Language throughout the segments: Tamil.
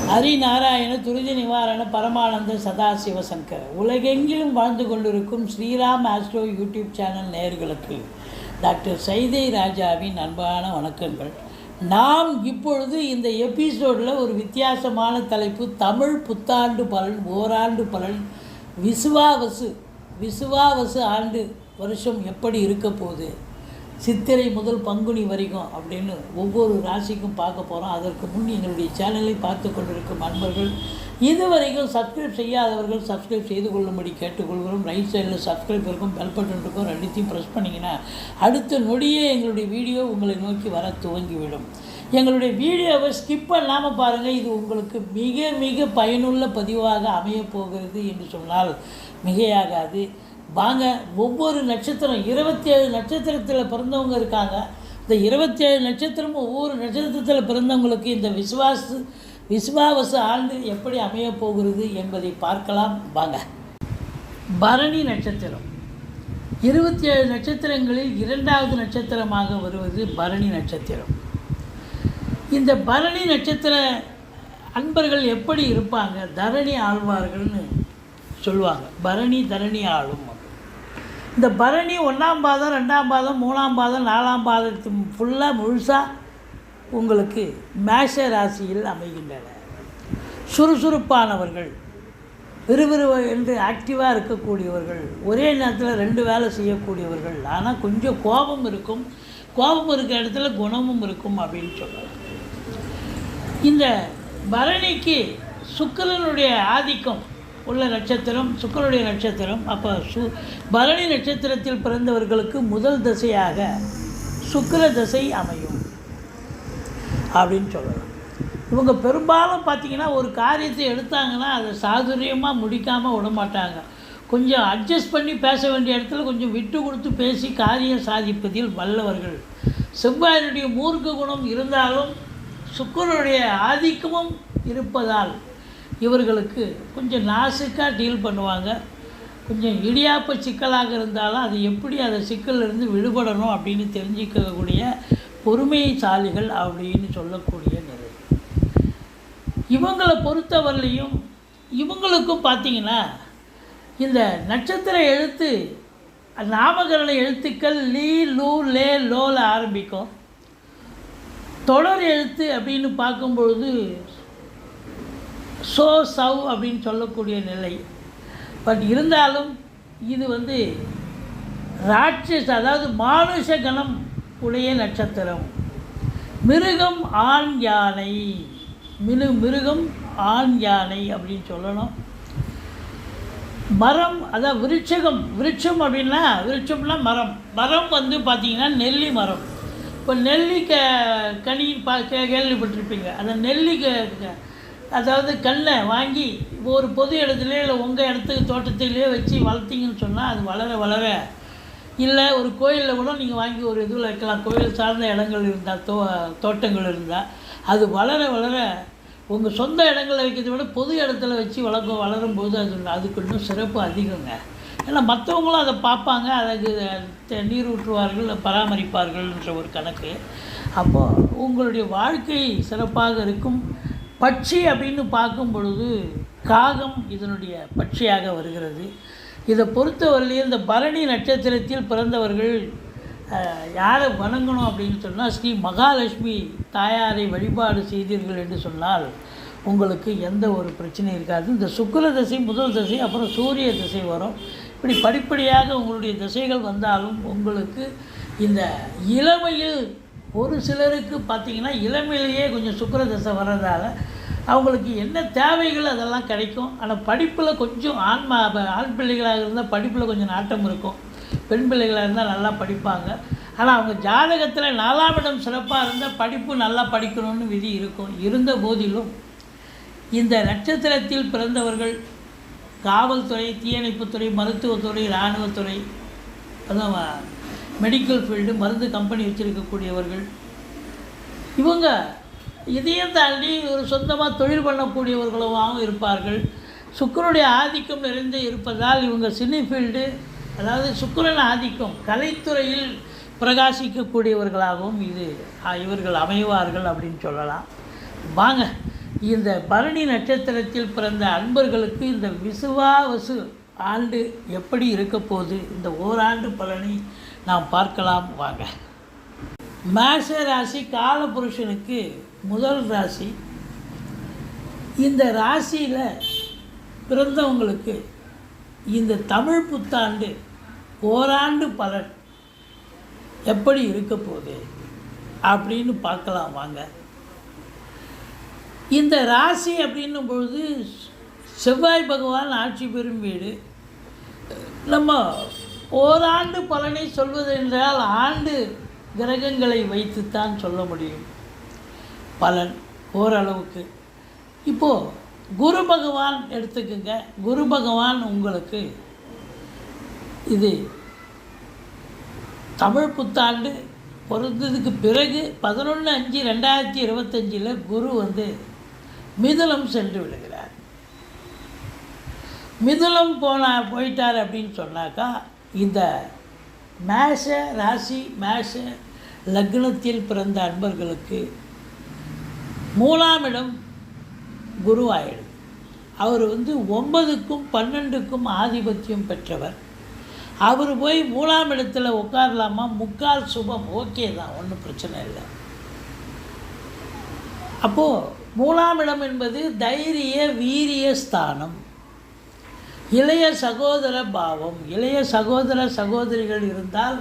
ஹரிநாராயண துரித நிவாரண பரமானந்த சதாசிவசங்கர் உலகெங்கிலும் வாழ்ந்து கொண்டிருக்கும் ஸ்ரீராம் ஆஸ்ட்ரோ யூடியூப் சேனல் நேயர்களுக்கு டாக்டர் சைதை ராஜாவின் அன்பான வணக்கங்கள். நாம் இப்பொழுது இந்த எபிசோடில் ஒரு வித்தியாசமான தலைப்பு, தமிழ் புத்தாண்டு பலன், ஓராண்டு பலன், விசுவாவசு ஆண்டு வருஷம் எப்படி இருக்க போகுது, சித்திரை முதல் பங்குனி வரைக்கும் அப்படின்னு ஒவ்வொரு ராசிக்கும் பார்க்க போகிறோம். அதற்கு முன் எங்களுடைய சேனலை பார்த்து கொண்டிருக்கும் அன்பர்கள், இதுவரைக்கும் சப்ஸ்கிரைப் செய்யாதவர்கள் சப்ஸ்கிரைப் செய்து கொள்ளும்படி கேட்டுக்கொள்கிறோம். ரைட் சைடில் சப்ஸ்கிரைப் இருக்கும், பெல் பட்டன் இருக்கும், ரெண்டுத்தையும் ப்ரெஸ் பண்ணிங்கன்னா அடுத்த நொடியே எங்களுடைய வீடியோ உங்களை நோக்கி வர துவங்கிவிடும். எங்களுடைய வீடியோவை ஸ்கிப் பண்ணாமல் பாருங்கள். இது உங்களுக்கு மிக மிக பயனுள்ள பதிவாக அமையப்போகிறது என்று சொன்னால் மிகையாகாது. வாங்க, ஒவ்வொரு நட்சத்திரம் 27 நட்சத்திரத்தில் பிறந்தவங்க இருக்காங்க. இந்த 27 நட்சத்திரமும் ஒவ்வொரு நட்சத்திரத்தில் பிறந்தவங்களுக்கு இந்த விசுவாவசு ஆண்டு எப்படி அமையப் போகிறது என்பதை பார்க்கலாம். வாங்க. பரணி நட்சத்திரம் 27 நட்சத்திரங்களில் 2வது நட்சத்திரமாக வருவது பரணி நட்சத்திரம். இந்த பரணி நட்சத்திர அன்பர்கள் எப்படி இருப்பாங்க? தரணி ஆழ்வார்கள்னு சொல்லுவாங்க. பரணி தரணி ஆளும். இந்த பரணி 1ஆம் பாதம், 2ஆம் பாதம், 3ஆம் பாதம், 4ஆம் பாதத்து ஃபுல்லாக முழுசாக உங்களுக்கு மேஷ ராசியில் அமைகின்றன. சுறுசுறுப்பானவர்கள், விறுவிறுவ என்று ஆக்டிவாக இருக்கக்கூடியவர்கள், ஒரே நேரத்தில் 2 வேலை செய்யக்கூடியவர்கள். ஆனால் கொஞ்சம் கோபம் இருக்கும். கோபம் இருக்கிற இடத்துல குணமும் இருக்கும் அப்படின்னு சொல்லலாம். இந்த பரணிக்கு சுக்கிரனுடைய ஆதிக்கம் உள்ள நட்சத்திரம், சுக்கிரனுடைய நட்சத்திரம். அப்போ பரணி நட்சத்திரத்தில் பிறந்தவர்களுக்கு முதல் தசையாக சுக்கிர தசை அமையும் அப்படின்னு சொல்லலாம். இவங்க பெரும்பாலும் பார்த்திங்கன்னா ஒரு காரியத்தை எடுத்தாங்கன்னா அதை சாதுரியமாக முடிக்காமல் விடமாட்டாங்க. கொஞ்சம் அட்ஜஸ்ட் பண்ணி பேச வேண்டிய இடத்துல கொஞ்சம் விட்டு கொடுத்து பேசி காரியம் சாதிப்பதில் வல்லவர்கள். செவ்வாயினுடைய மூர்க்க குணம் இருந்தாலும் சுக்கிரனுடைய ஆதிக்கமும் இருப்பதால் இவர்களுக்கு கொஞ்சம் நாசுக்காக டீல் பண்ணுவாங்க. கொஞ்சம் இடியாப்ப சிக்கலாக இருந்தாலும் அது எப்படி அந்த சிக்கலிருந்து விடுபடணும் அப்படின்னு தெரிஞ்சிக்கக்கூடிய பொறுமைசாலிகள் அப்படின்னு சொல்லக்கூடிய நிலை. இவங்களை பொறுத்தவரையிலையும் இவங்களுக்கும் பார்த்திங்கன்னா இந்த நட்சத்திர எழுத்து, நாமகரண எழுத்துக்கள் லீ லூ லே லோல ஆரம்பிக்கும். தொடர் எழுத்து அப்படின்னு பார்க்கும்பொழுது சோ சவ் அப்படின்னு சொல்லக்கூடிய நிலை. பட் இருந்தாலும் இது ராட்சஸ், அதாவது மானுஷ கணம் உடைய நட்சத்திரம். மிருகம் ஆண் யானை, மிருகம் ஆண் யானை அப்படின்னு சொல்லணும். மரம், அதாவது விருட்சம் அப்படின்னா விருட்சம்னா மரம். மரம் பார்த்திங்கன்னா நெல்லி மரம். இப்போ நெல்லி கனி கேள்விப்பட்டிருப்பீங்க. அந்த நெல்லி அதாவது கண்ணை வாங்கி ஒரு பொது இடத்துல இல்லை உங்கள் இடத்துக்கு தோட்டத்திலே வச்சு வளர்த்திங்கன்னு சொன்னால் அது வளர இல்லை ஒரு கோயிலில் கூட நீங்கள் வாங்கி ஒரு இதில் வைக்கலாம். கோயில் சார்ந்த இடங்கள் இருந்தால், தோட்டங்கள் இருந்தால் அது வளர உங்கள் சொந்த இடங்களில் வைக்கிறத விட பொது இடத்துல வச்சு வளரும்போது அதுக்கு இன்னும் சிறப்பு அதிகங்க. ஏன்னா மற்றவங்களும் அதை பார்ப்பாங்க, அதுக்கு நீர் ஊற்றுவார்கள், பராமரிப்பார்கள்ன்ற ஒரு கணக்கு. அப்போது உங்களுடைய வாழ்க்கை சிறப்பாக இருக்கும். பட்சி அப்படின்னு பார்க்கும் பொழுது காகம் இதனுடைய பட்சியாக வருகிறது. இதை பொறுத்தவரையில் இந்த பரணி நட்சத்திரத்தில் பிறந்தவர்கள் யாரை வணங்கணும் அப்படின்னு சொன்னால், ஸ்ரீ மகாலட்சுமி தாயாரை வழிபாடு செய்தீர்கள் என்று சொன்னால் உங்களுக்கு எந்த ஒரு பிரச்சனையும் இருக்காது. இந்த சுக்கிர தசை முதல் தசை, அப்புறம் சூரிய தசை வரும். இப்படி படிப்படியாக உங்களுடைய திசைகள் வந்தாலும் உங்களுக்கு இந்த இளமையில் ஒரு சிலருக்கு பார்த்திங்கன்னா இளமையிலேயே கொஞ்சம் சுக்கிர தசை வர்றதால அவங்களுக்கு என்ன தேவைகள் அதெல்லாம் கிடைக்கும். ஆனால் படிப்பில் கொஞ்சம் ஆண் பிள்ளைகளாக இருந்தால் படிப்பில் கொஞ்சம் நாட்டம் இருக்கும். பெண் பிள்ளைகளாக இருந்தால் நல்லா படிப்பாங்க. ஆனால் அவங்க ஜாதகத்தில் 4ஆம் இடம் சிறப்பாக இருந்தால் படிப்பு நல்லா படிக்கணும்னு விதி இருக்கும். இருந்த போதிலும் இந்த நட்சத்திரத்தில் பிறந்தவர்கள் காவல்துறை, தீயணைப்புத்துறை, மருத்துவத்துறை, இராணுவத்துறை, அதான் மெடிக்கல் ஃபீல்டு, மருந்து கம்பெனி வச்சுருக்கக்கூடியவர்கள், இவங்க இதையும் தாண்டி ஒரு சொந்தமாக தொழில் பண்ணக்கூடியவர்களாகவும் இருப்பார்கள். சுக்கிரனுடைய ஆதிக்கம் நிறைந்து இருப்பதால் இவங்க சினி ஃபீல்டு, அதாவது சுக்கிரன் ஆதிக்கம் கலைத்துறையில் பிரகாசிக்கக்கூடியவர்களாகவும் இவர்கள் அமைவார்கள் அப்படின்னு சொல்லலாம். வாங்க, இந்த பரணி நட்சத்திரத்தில் பிறந்த அன்பர்களுக்கு இந்த விசுவாவசு ஆண்டு எப்படி இருக்க போகுது, இந்த ஓராண்டு பலனை நாம் பார்க்கலாம் வாங்க. மேஷ ராசி காலபுருஷனுக்கு முதல் ராசி. இந்த ராசியில் பிறந்தவங்களுக்கு இந்த தமிழ் புத்தாண்டு ஓராண்டு பலன் எப்படி இருக்க போகுது அப்படின்னு பார்க்கலாம் வாங்க. இந்த ராசி அப்படின்னும் பொழுது செவ்வாய் பகவான் ஆட்சி பெறும் வீடு. நம்ம ஓராண்டு பலனை சொல்வது என்றால் ஆண்டு கிரகங்களை வைத்துத்தான் சொல்ல முடியும் பலன் ஓரளவுக்கு. இப்போது குரு பகவான் எடுத்துக்கோங்க. குரு பகவான் உங்களுக்கு இது தமிழ் புத்தாண்டு பிறந்ததுக்கு பிறகு 11/5/2025 குரு மிதுனம் சென்று விடுகிறார். மிதுனம் போயிட்டார் அப்படின்னு சொன்னாக்கா இந்த மேஷ ராசி மேஷ லக்னத்தில் பிறந்த அன்பர்களுக்கு 3ஆம் இடம் குரு ஆயிடுது. அவர் 9க்கும் 12க்கும் ஆதிபத்தியம் பெற்றவர். அவர் போய் 3ஆம் இடத்துல உட்காரலாமா? முக்கால் சுபம், ஓகே தான், ஒன்றும் பிரச்சனை இல்லை. அப்போது 3ஆம் இடம் என்பது தைரிய வீரிய ஸ்தானம், இளைய சகோதர பாவம். இளைய சகோதர சகோதரிகள் இருந்தால்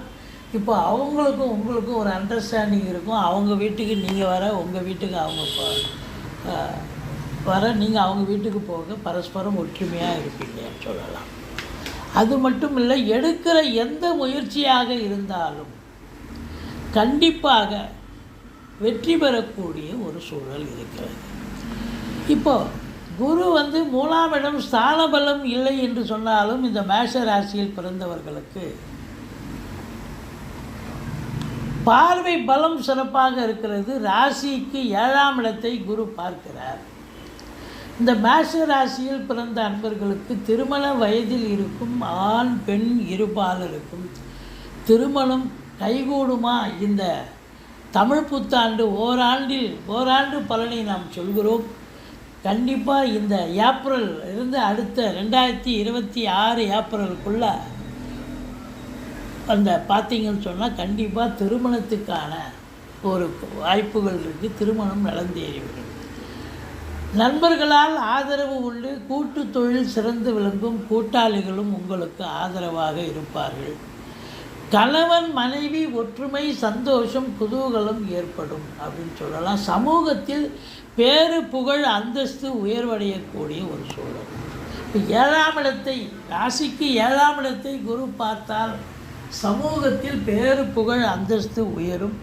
இப்போ அவங்களுக்கும் உங்களுக்கும் ஒரு அண்டர்ஸ்டாண்டிங் இருக்கும். அவங்க வீட்டுக்கு நீங்கள் வர, உங்கள் வீட்டுக்கு அவங்க வர, நீங்கள் அவங்க வீட்டுக்கு போக பரஸ்பரம் ஒற்றுமையாக இருப்பீங்கன்னு சொல்லலாம். அது மட்டும் இல்லை, எடுக்கிற எந்த முயற்சியாக இருந்தாலும் கண்டிப்பாக வெற்றி பெறக்கூடிய ஒரு சூழல் இருக்கிறது. இப்போது குரு 3ஆம் இடம் ஸ்தான பலம் இல்லை என்று சொன்னாலும் இந்த மேஷ ராசியில் பிறந்தவர்களுக்கு பார்வை பலம் சிறப்பாக இருக்கிறது. ராசிக்கு 7ஆம் இடத்தை குரு பார்க்கிறார். இந்த மேஷ ராசியில் பிறந்த அன்பர்களுக்கு திருமண வயதில் இருக்கும் ஆண் பெண் இருபாலருக்கும் திருமணம் கைகூடுமா? இந்த தமிழ் புத்தாண்டு ஓராண்டு பலனை நாம் சொல்கிறோம். கண்டிப்பாக இந்த ஏப்ரல் இருந்து அடுத்த 2026 ஏப்ரலுக்குள்ளே பார்த்தீங்கன்னு சொன்னால் கண்டிப்பாக திருமணத்துக்கான ஒரு வாய்ப்புகள் இருக்குது. திருமணம் நடந்தேறிவிடும். நண்பர்களால் ஆதரவு உண்டு. கூட்டு தொழில் சிறந்து விளங்கும். கூட்டாளிகளும் உங்களுக்கு ஆதரவாக இருப்பார்கள். கணவன் மனைவி ஒற்றுமை, சந்தோஷம், குதூகலம் ஏற்படும் அப்படின்னு சொல்லலாம். சமூகத்தில் பேரு புகழ் அந்தஸ்து உயர்வடையக்கூடிய ஒரு சூழல். இப்போ 7ஆம் இடத்தை ராசிக்கு 7ஆம் இடத்தை குரு பார்த்தால் சமூகத்தில் பேரு புகழ் அந்தஸ்து உயரும்.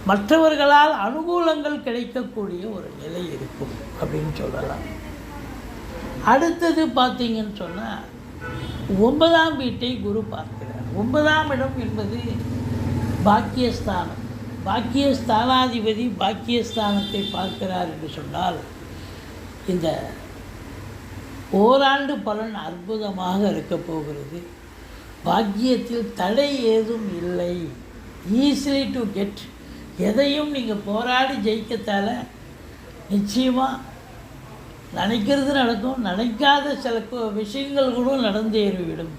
மற்றவர்களால் அனுகூலங்கள் கிடைக்கக்கூடிய ஒரு நிலை இருக்கும் அப்படின்னு சொல்லலாம். அடுத்தது பார்த்தீங்கன்னு சொன்னால் 9ஆம் வீட்டை குரு பார்க்கிறார். 9ஆம் இடம் என்பது பாக்கியஸ்தானம். பாக்கியஸ்தானாதிபதி பாக்கியஸ்தானத்தை பார்க்கிறார் என்று சொன்னால் இந்த ஓராண்டு பலன் அற்புதமாக இருக்க போகிறது. பாக்கியத்தில் தடை ஏதும் இல்லை. Easily to get. எதையும் நீங்கள் போராடி ஜெயிக்கத்தால நிச்சயமாக நினைக்கிறது நடக்கும். நினைக்காத சில விஷயங்கள் கூட நடந்தேறிவிடும்.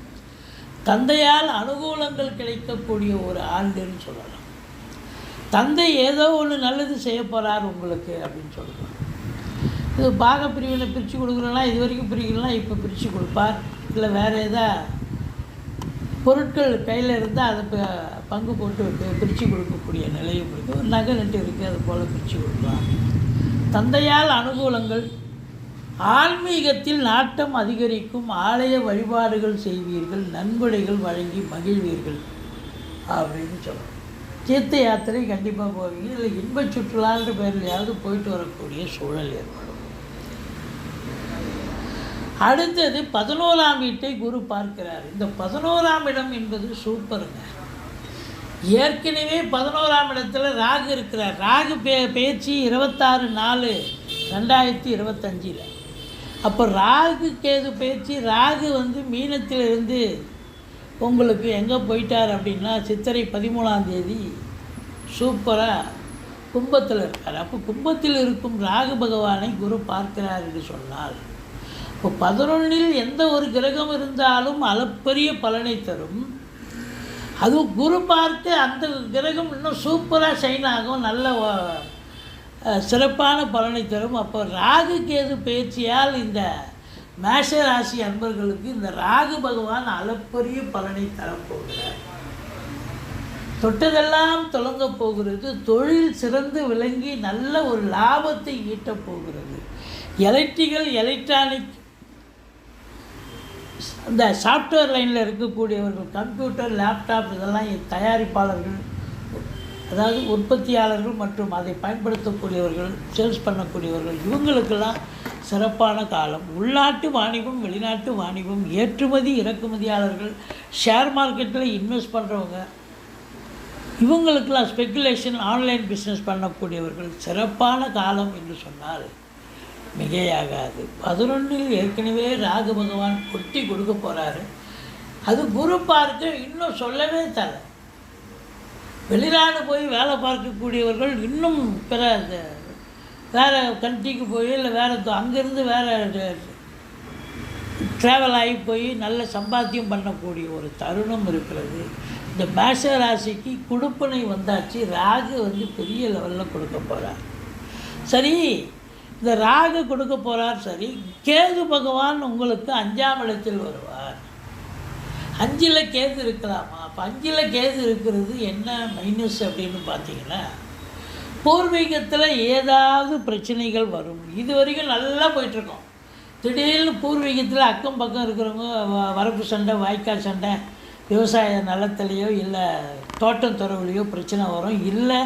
தந்தையால் அனுகூலங்கள் கிடைக்கக்கூடிய ஒரு ஆண்டுன்னு சொல்லலாம். தந்தை ஏதோ ஒன்று நல்லது செய்ய போகிறார் உங்களுக்கு அப்படின்னு சொல்லலாம். இது பாக பிரிவினை பிரித்து கொடுக்குறோன்னா இது வரைக்கும் பிரிக்கலாம், இப்போ பிரித்து கொடுப்பார். இல்லை வேறு எதாவது பொருட்கள் கையில் இருந்தால் அதை பங்கு போட்டு பிரித்து கொடுக்கக்கூடிய நிலையும் இருக்குது. ஒரு நகை நட்டு இருக்குது, அது போல் பிரித்து கொடுக்கலாம். தந்தையால் அனுகூலங்கள். ஆன்மீகத்தில் நாட்டம் அதிகரிக்கும். ஆலய வழிபாடுகள் செய்வீர்கள். நன்கொடைகள் வழங்கி மகிழ்வீர்கள் அப்படின்னு சொல்லலாம். தீர்த்த யாத்திரை கண்டிப்பாக போவீங்க. இல்லை இன்ப சுற்றுலான்ற பேர்லையாவது போயிட்டு வரக்கூடிய சூழல் ஏற்படும். அடுத்தது 11ஆம் வீட்டை குரு பார்க்கிறார். இந்த 11ஆம் இடம் என்பது சூப்பருங்க. ஏற்கனவே 11ஆம் இடத்துல ராகு இருக்கிறார். ராகு பெயர்ச்சி 26/4/2025. அப்போ ராகு கேது பயிற்சி. ராகு மீனத்திலிருந்து உங்களுக்கு எங்கே போயிட்டார் அப்படின்னா சித்திரை 13ஆம் தேதி சூப்பராக கும்பத்தில் இருக்கார். அப்போ கும்பத்தில் இருக்கும் ராகு பகவானை குரு பார்க்கிறார் என்று சொன்னால், இப்போ 11ல் எந்த ஒரு கிரகம் இருந்தாலும் அளப்பரிய பலனை தரும். அதுவும் குரு பார்த்து அந்த கிரகம் இன்னும் சூப்பராக ஷைன் ஆகும், நல்ல சிறப்பான பலனை தரும். அப்போ ராகு கேது பயிற்சியால் இந்த மேஷ ராசி அன்பர்களுக்கு இந்த ராகு பகவான் அளப்பரிய பலனை தரப்போகிறார். தொட்டதெல்லாம் தொடங்க போகிறது. தொழில் சிறந்து விளங்கி நல்ல ஒரு லாபத்தை ஈட்டப் போகிறது. எலக்ட்ரானிக் இந்த சாஃப்ட்வேர் லைனில் இருக்கக்கூடியவர்கள், கம்ப்யூட்டர், லேப்டாப் இதெல்லாம் தயாரிப்பாளர்கள், அதாவது உற்பத்தியாளர்கள் மற்றும் அதை பயன்படுத்தக்கூடியவர்கள், சேல்ஸ் பண்ணக்கூடியவர்கள், இவங்களுக்கெல்லாம் சிறப்பான காலம். உள்நாட்டு வாணிபம், வெளிநாட்டு வாணிபம், ஏற்றுமதி இறக்குமதியாளர்கள், ஷேர் மார்க்கெட்டில் இன்வெஸ்ட் பண்ணுறவங்க, இவங்களுக்கெல்லாம் ஸ்பெக்குலேஷன், ஆன்லைன் பிஸ்னஸ் பண்ணக்கூடியவர்கள், சிறப்பான காலம் என்று சொன்னால் மிகையாகாது. 11ல் ஏற்கனவே ராகு பகவான் கொட்டி கொடுக்க போகிறாரு. அது குரு பார்க்க இன்னும் சொல்லவே தர. வெளிநாடு போய் வேலை பார்க்கக்கூடியவர்கள் இன்னும் வேறு கண்ட்ரிக்கு போய் இல்லை வேறு அங்கேருந்து வேறு ட்ராவல் ஆகி போய் நல்ல சம்பாத்தியம் பண்ணக்கூடிய ஒரு தருணம் இருக்கிறது. இந்த மேஷ ராசிக்கு கொடுப்பனை வந்தாச்சு. ராகு பெரிய லெவலில் கொடுக்க போகிறார். சரி, இந்த ராகு கொடுக்க போகிறார். சரி, கேது பகவான் உங்களுக்கு 5ஆம் இடத்தில் வருவார். 5ல் கேது இருக்கலாமா? அப்போ 5ல் கேது இருக்கிறது என்ன மைனஸ் அப்படின்னு பார்த்தீங்கன்னா, பூர்வீகத்தில் ஏதாவது பிரச்சனைகள் வரும். இது வரைக்கும் நல்லா போயிட்டுருக்கோம். திடீர்னு பூர்வீகத்தில் அக்கம் பக்கம் இருக்கிறவங்க வரப்பு சண்டை, வாய்க்கால் சண்டை, விவசாய நிலத்துலையோ இல்லை தோட்டம் துறவுலையோ பிரச்சனை வரும். இல்லை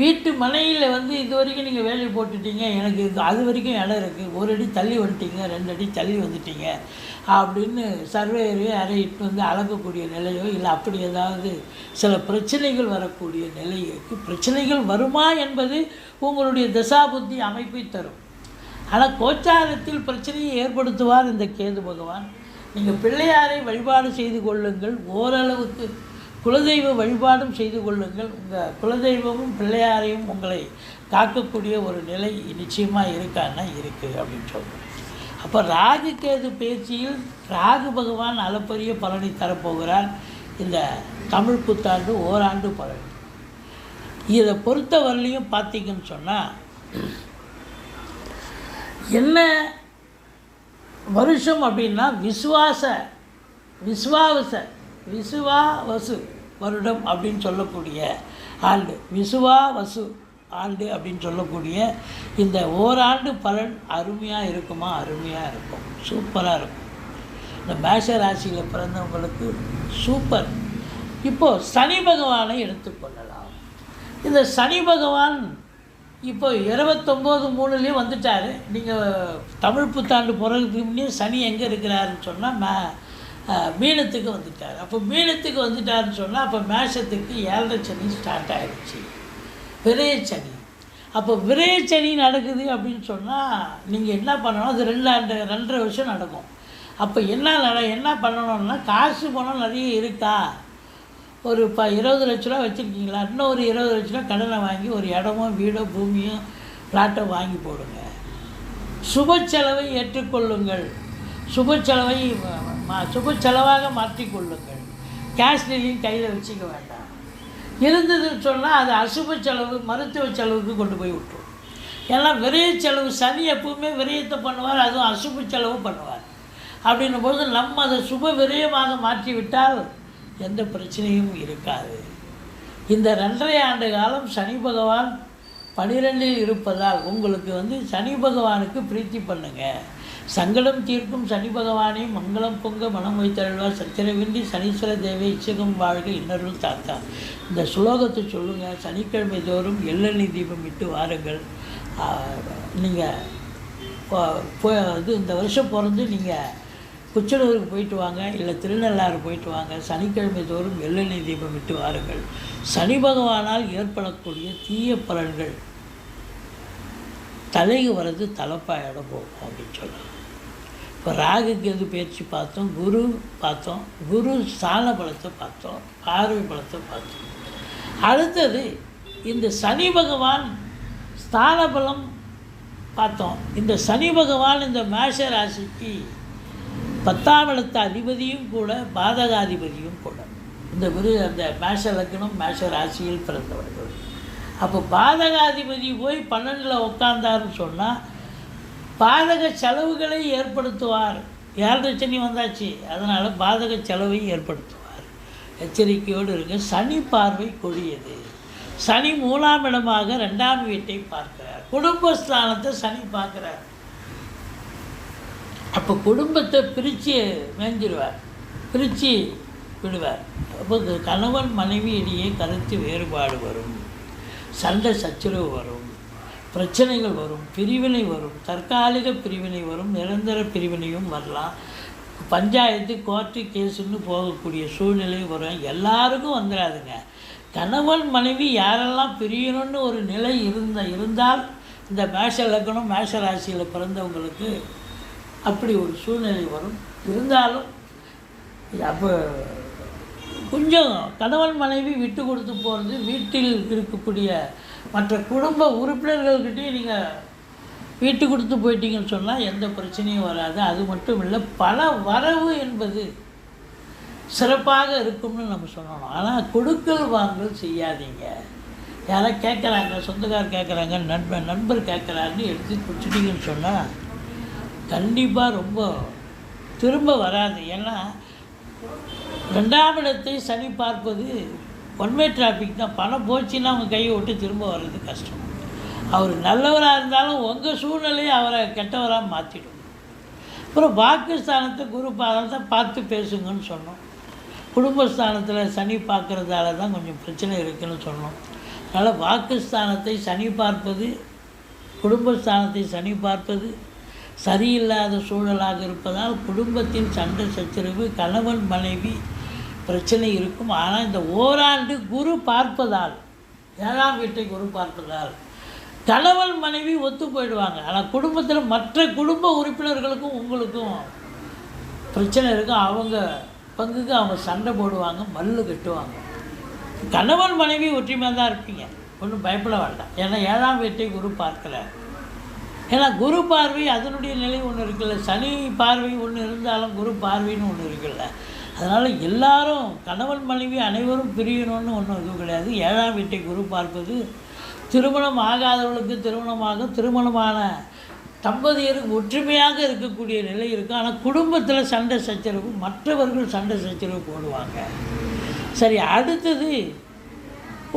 வீட்டு மனையில் இது வரைக்கும் நீங்கள் வேலையை போட்டுட்டீங்க, எனக்கு அது வரைக்கும் இடம் இருக்குது, 1 அடி தள்ளி வந்துட்டீங்க, 2 அடி தள்ளி வந்துட்டீங்க அப்படின்னு சர்வேயரையோ யாரையிட்டு அளக்கக்கூடிய நிலையோ இல்லை அப்படி ஏதாவது சில பிரச்சனைகள் வரக்கூடிய நிலை இருக்குது. பிரச்சனைகள் வருமா என்பது உங்களுடைய தசாபுத்தி அமைப்பை தரும். ஆனால் கோச்சாரத்தில் பிரச்சனையை ஏற்படுத்துவார் இந்த கேது பகவான். நீங்கள் பிள்ளையாரை வழிபாடு செய்து கொள்ளுங்கள். ஓரளவுக்கு குலதெய்வ வழிபாடும் செய்து கொள்ளுங்கள். உங்கள் குலதெய்வமும் பிள்ளையாரையும் உங்களை காக்கக்கூடிய ஒரு நிலை நிச்சயமாக இருக்கான்னா இருக்குது அப்படின்னு சொல்கிறோம். அப்போ ராகு கேது பேச்சியில் ராகு பகவான் அளப்பரிய பலனை தரப்போகிறார். இந்த தமிழ் புத்தாண்டு ஓராண்டு பலன் இதை பொறுத்தவரையிலையும் பார்த்தீங்கன்னு சொன்னால், என்ன வருஷம் அப்படின்னா விசுவாவசு வருடம் அப்படின்னு சொல்லக்கூடிய ஆண்டு, விசுவாவசு ஆண்டு அப்படின்னு சொல்லக்கூடிய இந்த ஓராண்டு பலன் அருமையாக இருக்குமா? அருமையாக இருக்கும், சூப்பராக இருக்கும். இந்த மேஷ ராசியில் பிறந்தவங்களுக்கு சூப்பர். இப்போது சனி பகவானை எடுத்துக்கொள்ளலாம். இந்த சனி பகவான் இப்போ 29/3 வந்துட்டார். நீங்கள் தமிழ் புத்தாண்டு பிறகுக்கு முன்னே சனி எங்கே இருக்கிறாருன்னு சொன்னால் மீனத்துக்கு வந்துட்டார். அப்போ மீனத்துக்கு வந்துட்டாருன்னு சொன்னால் அப்போ மேஷத்துக்கு 7.5 சனி ஸ்டார்ட் ஆகிடுச்சு, விரயச்சனி. அப்போ விரயச்சனி நடக்குது அப்படின்னு சொன்னால் நீங்கள் என்ன பண்ணணும்? அது 2.5 வருஷம் நடக்கும். அப்போ என்ன பண்ணணும்னா, காசு பணம் நிறைய இருக்கா, ஒரு 20 லட்ச ரூபா வச்சுருக்கீங்களா, இன்னும் ஒரு 20 லட்ச ரூபா கடனை வாங்கி ஒரு இடமோ வீடோ பூமியோ ஃப்ளாட்டோ வாங்கி போடுங்க. சுப செலவை ஏற்றுக்கொள்ளுங்கள். சுப செலவாக மாற்றிக்கொள்ளுங்கள். கேஷ் டீலிங் கையில் வச்சுக்க வேண்டாம். இருந்ததுன்னு சொன்னால் அது அசுப செலவு, மருத்துவ செலவுக்கு கொண்டு போய் விட்டுரும். ஏன்னா விரய செலவு, சனி எப்பவுமே விரயத்தை பண்ணுவார், அதுவும் அசுப செலவு பண்ணுவார். அப்படின்னும் போது நம்ம அதை சுப விரயமாக மாற்றிவிட்டால் எந்த பிரச்சனையும் இருக்காது. இந்த 2.5 ஆண்டு காலம் சனி பகவான் 12ல் இருப்பதால் உங்களுக்கு சனி பகவானுக்கு பிரீத்தி பண்ணுங்கள். சங்கடம் தீர்க்கும் சனி பகவானை மங்களம் பொங்க மனம் வைத்தருள்வார். சத்திரவின்றி சனீஸ்வர தேவை இச்சகம் வாழ்க இன்னருள் தாத்தா. இந்த சுலோகத்தை சொல்லுங்கள். சனிக்கிழமை தோறும் எள்ளெண்ணெய் தீபம் இட்டு வாருங்கள். நீங்கள் இந்த வருஷம் பிறந்து நீங்கள் குச்சனூருக்கு போயிட்டு வாங்க, இல்லை திருநள்ளாறு போயிட்டு வாங்க. சனிக்கிழமை தோறும் எள்ளெண்ணெய் தீபம் விட்டு வாருங்கள். சனி பகவானால் ஏற்படக்கூடிய தீய பலன்கள் தலைக்கு வர்றது தலைப்பாயிடம் போகும் அப்படின்னு சொல்லலாம். இப்போ ராகு கேது பயிற்சி பார்த்தோம், குரு ஸ்தான பலத்தை பார்த்தோம், பார்வை பலத்தை பார்த்தோம். அடுத்தது இந்த சனி பகவான் ஸ்தான பலம் பார்த்தோம். இந்த சனி பகவான் இந்த மேஷ ராசிக்கு 10ஆம் இடத்து அதிபதியும் கூட பாதகாதிபதியும் கூட. இந்த அந்த மேஷ லக்னம் மேஷ ராசியில் பிறந்தவர்கள். அப்போ பாதகாதிபதி போய் 12ல் உட்கார்ந்தாருன்னு சொன்னால் பாதக செலவுகளை ஏற்படுத்துவார். 7 சனி வந்தாச்சு, அதனால் பாதக செலவை ஏற்படுத்துவார். எச்சரிக்கையோடு இருங்க. சனி பார்வை கொடியது. சனி 3ஆம் இடமாக 2ஆம் வீட்டை பார்க்கிறார். குடும்பஸ்தானத்தை சனி பார்க்குறார். அப்போ குடும்பத்தை பிரித்து மேய்ஞ்சிடுவார், பிரித்து விடுவார். அப்போ கணவன் மனைவி இடையே கருத்து வேறுபாடு வரும், சண்டை சச்சரவு வரும், பிரச்சனைகள் வரும், பிரிவினை வரும், தற்காலிக பிரிவினை வரும், நிரந்தர பிரிவினையும் வரலாம். பஞ்சாயத்து கோர்ட்டு கேஸுன்னு போகக்கூடிய சூழ்நிலை வரும். எல்லாருக்கும் வந்துடாதுங்க. கணவன் மனைவி யாரெல்லாம் பிரியணும்னு ஒரு நிலை இருந்தால் இந்த மேஷ லக்னம் மேஷ ராசியில் பிறந்தவங்களுக்கு அப்படி ஒரு சூழ்நிலை வரும். இருந்தாலும் அப்போ கொஞ்சம் கணவன் மனைவி விட்டு கொடுத்து போகிறது, வீட்டில் இருக்கக்கூடிய மற்ற குடும்ப உறுப்பினர்கள்கிட்டையும் நீங்கள் விட்டு கொடுத்து போயிட்டீங்கன்னு சொன்னால் எந்த பிரச்சனையும் வராது. அது மட்டும் இல்லை, பண வரவு என்பது சிறப்பாக இருக்கும்னு நம்ம சொல்லணும். ஆனால் கொடுக்கல் வாங்கல் செய்யாதீங்க. யாராவது கேட்குறாங்க, சொந்தக்கார் கேட்குறாங்க, நண்பர் கேட்குறாருன்னு எடுத்து குடிச்சிட்டிங்கன்னு சொன்னால் கண்டிப்பாக ரொம்ப திரும்ப வராது. ஏன்னா 2ஆம் இடத்தை சனி பார்ப்பது ஒன்வே டிராஃபிக் தான். பணம் போச்சுன்னா அவங்க கையை விட்டு திரும்ப வர்றது கஷ்டம். அவர் நல்லவராக இருந்தாலும் உங்கள் சூழ்நிலையை அவரை கெட்டவராக மாற்றிடும். அப்புறம் வாக்குஸ்தானத்தை குரு பாதத்தை பார்த்து பேசுங்கன்னு சொன்னோம். குடும்பஸ்தானத்தில் சனி பார்க்குறதால தான் கொஞ்சம் பிரச்சனை இருக்குதுன்னு சொன்னோம். அதனால் வாக்குஸ்தானத்தை சனி பார்ப்பது, குடும்பஸ்தானத்தை சனி பார்ப்பது சரியில்லாத சூழலாக இருப்பதால் குடும்பத்தின் சண்டை சச்சரவு, கணவன் மனைவி பிரச்சனை இருக்கும். ஆனால் இந்த ஓராண்டு குரு பார்ப்பதால், 7ஆம் வீட்டை குரு பார்ப்பதால் கணவன் மனைவி ஒத்து போயிடுவாங்க. ஆனால் குடும்பத்தில் மற்ற குடும்ப உறுப்பினர்களுக்கும் உங்களுக்கும் பிரச்சனை இருக்கும். அவங்க பங்குக்கு அவங்க சண்டை போடுவாங்க, மல்லு கட்டுவாங்க. கணவன் மனைவி ஒற்றுமையாக தான் இருப்பீங்க, ஒன்றும் பயப்பட வேண்டாம். ஏன்னா 7ஆம் வீட்டை குரு பார்க்கல. ஏன்னா குரு பார்வை அதனுடைய நிலை ஒன்று இருக்குல்ல, சனி பார்வை ஒன்று இருந்தாலும் குரு பார்வைன்னு ஒன்று இருக்குல்ல. அதனால் எல்லாரும் கணவன் மனைவி அனைவரும் பிரியணும்னு ஒன்றும் இது கிடையாது. 7ஆம் வீட்டை குரு பார்ப்பது திருமணம் ஆகாதவர்களுக்கு திருமணமாக, திருமணமான தம்பதியருக்கு ஒற்றுமையாக இருக்கக்கூடிய நிலை இருக்கும். ஆனால் குடும்பத்தில் சண்டை சச்சரவு, மற்றவர்கள் சண்டை சச்சரவு போடுவாங்க. சரி, அடுத்தது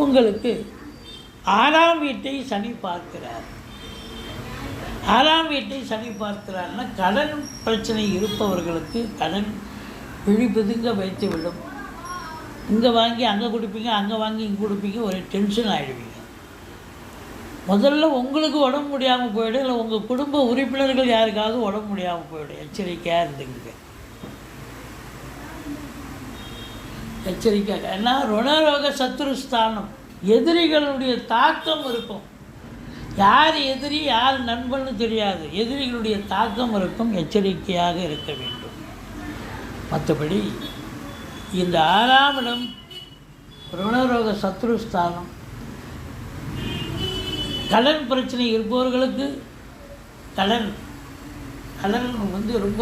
உங்களுக்கு 6ஆம் வீட்டை சனி பார்க்கிறார். 6ஆம் வீட்டை சனி பார்க்கிறார்னா கடன் பிரச்சனை இருப்பவர்களுக்கு கடன் பிடிப்புதுங்க வைத்து விடும். இங்கே வாங்கி அங்கே கொடுப்பீங்க, அங்கே வாங்கி இங்கே கொடுப்பீங்க, ஒரு டென்ஷன் ஆகிடுவீங்க. முதல்ல உங்களுக்கு உடம்பு முடியாமல் போயிடும், இல்லை உங்கள் குடும்ப உறுப்பினர்கள் யாருக்காவது உடம்பு முடியாமல் போயிடும். எச்சரிக்கையாக இருந்துங்க, எச்சரிக்கையாக. ஏன்னா ருணரோக சத்துருஸ்தானம், எதிரிகளுடைய தாக்கம் இருக்கும். யார் எதிரி யார் நண்பன்னு தெரியாது, எதிரிகளுடைய தாக்கம் இருக்கும். எச்சரிக்கையாக இருக்க வேண்டும். மற்றபடி இந்த 6ஆம் இடம் ருணரோக சத்ருஸ்தானம், கடன் பிரச்சனை இருப்பவர்களுக்கு கடன் ரொம்ப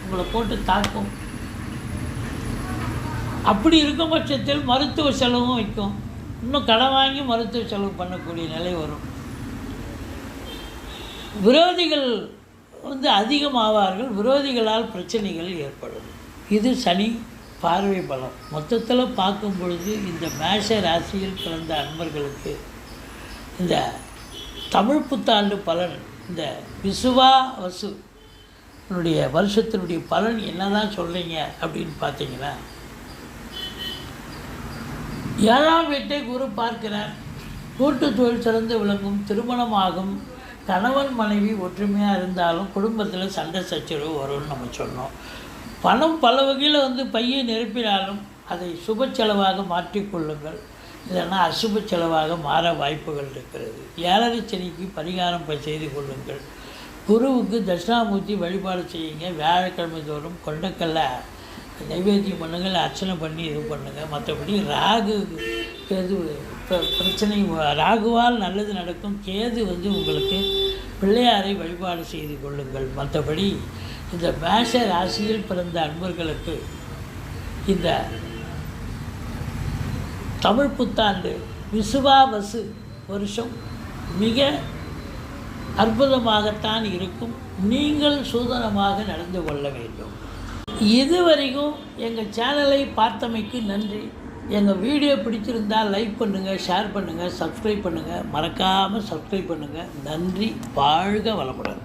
உங்களை போட்டு தாக்கும். அப்படி இருக்கும் பட்சத்தில் மருத்துவ செலவும் வைக்கும். இன்னும் கடன் வாங்கி மருத்துவ செலவு பண்ணக்கூடிய நிலை வரும். விரோதிகள் அதிகமாவார்கள். விரோதிகளால் பிரச்சனைகள் ஏற்படும். இது சனி பார்வை பலம். மொத்தத்தில் பார்க்கும் பொழுது இந்த மேஷ ராசியில் பிறந்த அன்பர்களுக்கு இந்த தமிழ் புத்தாண்டு பலன், இந்த விசுவாவசு வருஷத்தினுடைய பலன் என்ன தான் சொல்கிறீங்க அப்படின்னு பார்த்தீங்கன்னா, 7ஆம் வீட்டை குரு பார்க்கிறார். கூட்டு தொழில் சிறந்து விளங்கும், திருமணமாகும், கணவன் மனைவி ஒற்றுமையாக இருந்தாலும் குடும்பத்தில் சண்டை சச்சரவு வரும்னு நம்ம சொன்னோம். பணம் பல வகையில் பையை நிரப்பினாலும் அதை சுப செலவாக மாற்றிக்கொள்ளுங்கள், இல்லைன்னா அசுப செலவாக மாற வாய்ப்புகள் இருக்கிறது. 7 சனிக்கு பரிகாரம் செய்து கொள்ளுங்கள். குருவுக்கு தட்சிணாமூர்த்தி வழிபாடு செய்யுங்க. வியாழக்கிழமை தோறும் கொண்டக்கல்ல நைவேத்தியம் பண்ணுங்கள், அர்ச்சனை பண்ணி இது பண்ணுங்கள். மற்றபடி ராகு கேது இப்போ பிரச்சனை, ராகுவால் நல்லது நடக்கும். கேது வந்து உங்களுக்கு பிள்ளையாரை வழிபாடு செய்து கொள்ளுங்கள். மற்றபடி இந்த மேஷ ராசியில் பிறந்த அன்பர்களுக்கு இந்த தமிழ் புத்தாண்டு விசுவாவசு வருஷம் மிக அற்புதமாகத்தான் இருக்கும். நீங்கள் சூதனமாக நடந்து கொள்ள வேண்டும். இதுவரைக்கும் எங்கள் சேனலை பார்த்தமைக்கு நன்றி. எங்கள் வீடியோ பிடிச்சிருந்தால் லைக் பண்ணுங்கள், ஷேர் பண்ணுங்கள், சப்ஸ்கிரைப் பண்ணுங்கள். மறக்காமல் சப்ஸ்கிரைப் பண்ணுங்கள். நன்றி. வாழ்க வளமுடன்.